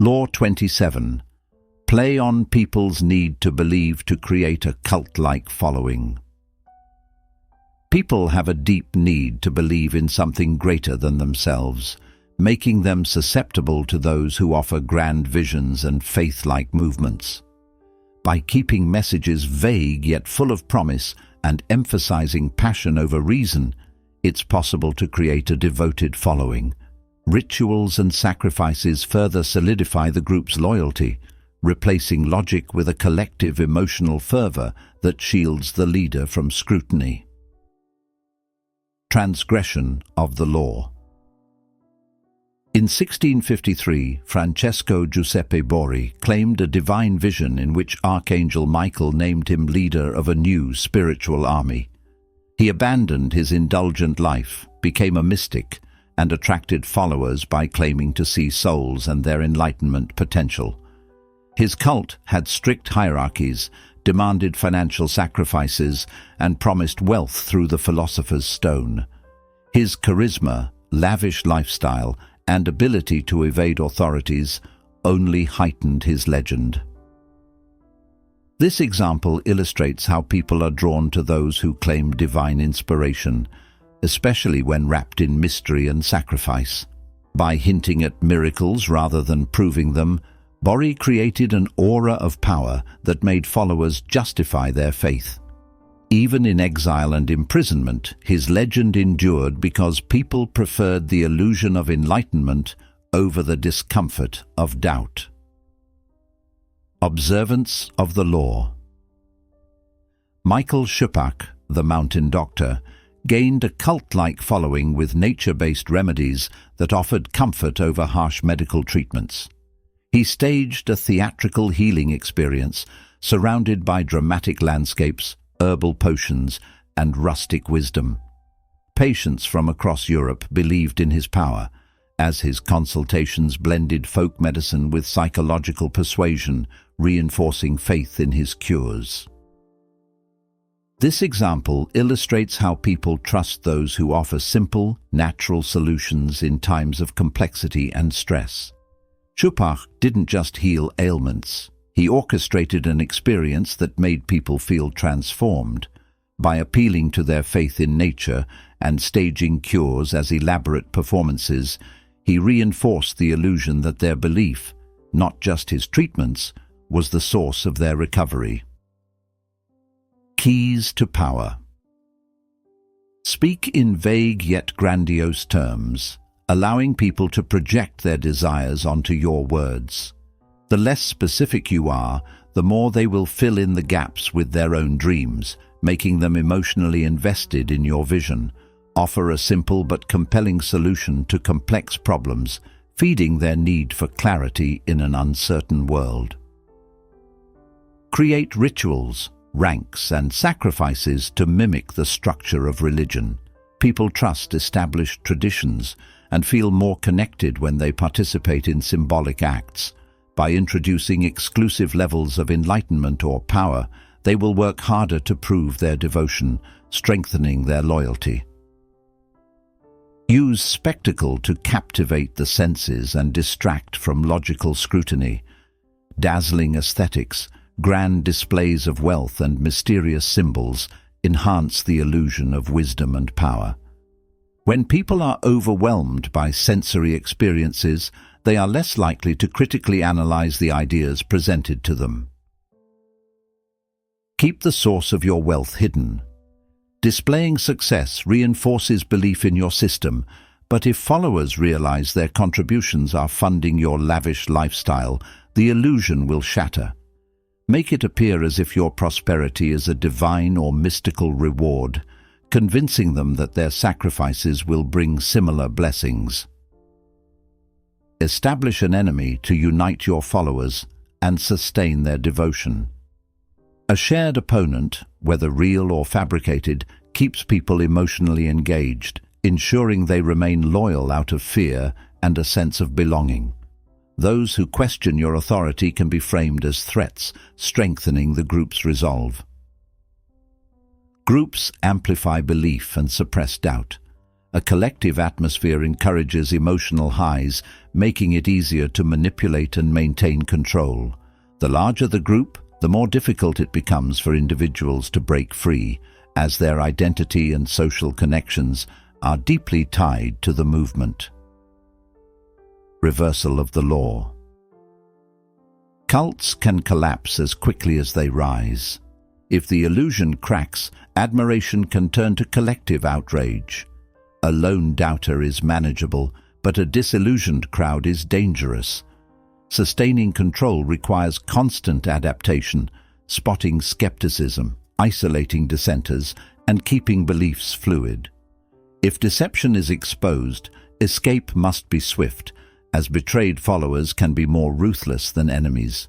Law 27. Play on people's need to believe to create a cult-like following. People have a deep need to believe in something greater than themselves, making them susceptible to those who offer grand visions and faith-like movements. By keeping messages vague yet full of promise and emphasizing passion over reason, it's possible to create a devoted following. Rituals and sacrifices further solidify the group's loyalty, replacing logic with a collective emotional fervor that shields the leader from scrutiny. Transgression of the law. In 1653, Francesco Giuseppe Borri claimed a divine vision in which Archangel Michael named him leader of a new spiritual army. He abandoned his indulgent life, became a mystic, and attracted followers by claiming to see souls and their enlightenment potential. His cult had strict hierarchies, demanded financial sacrifices, and promised wealth through the philosopher's stone. His charisma, lavish lifestyle, and ability to evade authorities only heightened his legend. This example illustrates how people are drawn to those who claim divine inspiration, especially when wrapped in mystery and sacrifice. By hinting at miracles rather than proving them, Borri created an aura of power that made followers justify their faith. Even in exile and imprisonment, his legend endured because people preferred the illusion of enlightenment over the discomfort of doubt. Observance of the law. Michael Schuppach, the mountain doctor, gained a cult-like following with nature-based remedies that offered comfort over harsh medical treatments. He staged a theatrical healing experience surrounded by dramatic landscapes, herbal potions, and rustic wisdom. Patients from across Europe believed in his power, as his consultations blended folk medicine with psychological persuasion, reinforcing faith in his cures. This example illustrates how people trust those who offer simple, natural solutions in times of complexity and stress. Schuppach didn't just heal ailments. He orchestrated an experience that made people feel transformed. By appealing to their faith in nature and staging cures as elaborate performances, he reinforced the illusion that their belief, not just his treatments, was the source of their recovery. Keys to power. Speak in vague yet grandiose terms, allowing people to project their desires onto your words. The less specific you are, the more they will fill in the gaps with their own dreams, making them emotionally invested in your vision. Offer a simple but compelling solution to complex problems, feeding their need for clarity in an uncertain world. Create rituals, ranks, and sacrifices to mimic the structure of religion. People trust established traditions and feel more connected when they participate in symbolic acts. By introducing exclusive levels of enlightenment or power, they will work harder to prove their devotion, strengthening their loyalty. Use spectacle to captivate the senses and distract from logical scrutiny. Dazzling aesthetics, grand displays of wealth, and mysterious symbols enhance the illusion of wisdom and power. When people are overwhelmed by sensory experiences, they are less likely to critically analyze the ideas presented to them. Keep the source of your wealth hidden. Displaying success reinforces belief in your system, but if followers realize their contributions are funding your lavish lifestyle, the illusion will shatter. Make it appear as if your prosperity is a divine or mystical reward, convincing them that their sacrifices will bring similar blessings. Establish an enemy to unite your followers and sustain their devotion. A shared opponent, whether real or fabricated, keeps people emotionally engaged, ensuring they remain loyal out of fear and a sense of belonging. Those who question your authority can be framed as threats, strengthening the group's resolve. Groups amplify belief and suppress doubt. A collective atmosphere encourages emotional highs, making it easier to manipulate and maintain control. The larger the group, the more difficult it becomes for individuals to break free, as their identity and social connections are deeply tied to the movement. Reversal of the law. Cults can collapse as quickly as they rise. If the illusion cracks, admiration can turn to collective outrage. A lone doubter is manageable, but a disillusioned crowd is dangerous. Sustaining control requires constant adaptation, spotting skepticism, isolating dissenters, and keeping beliefs fluid. If deception is exposed, escape must be swift, as betrayed followers can be more ruthless than enemies.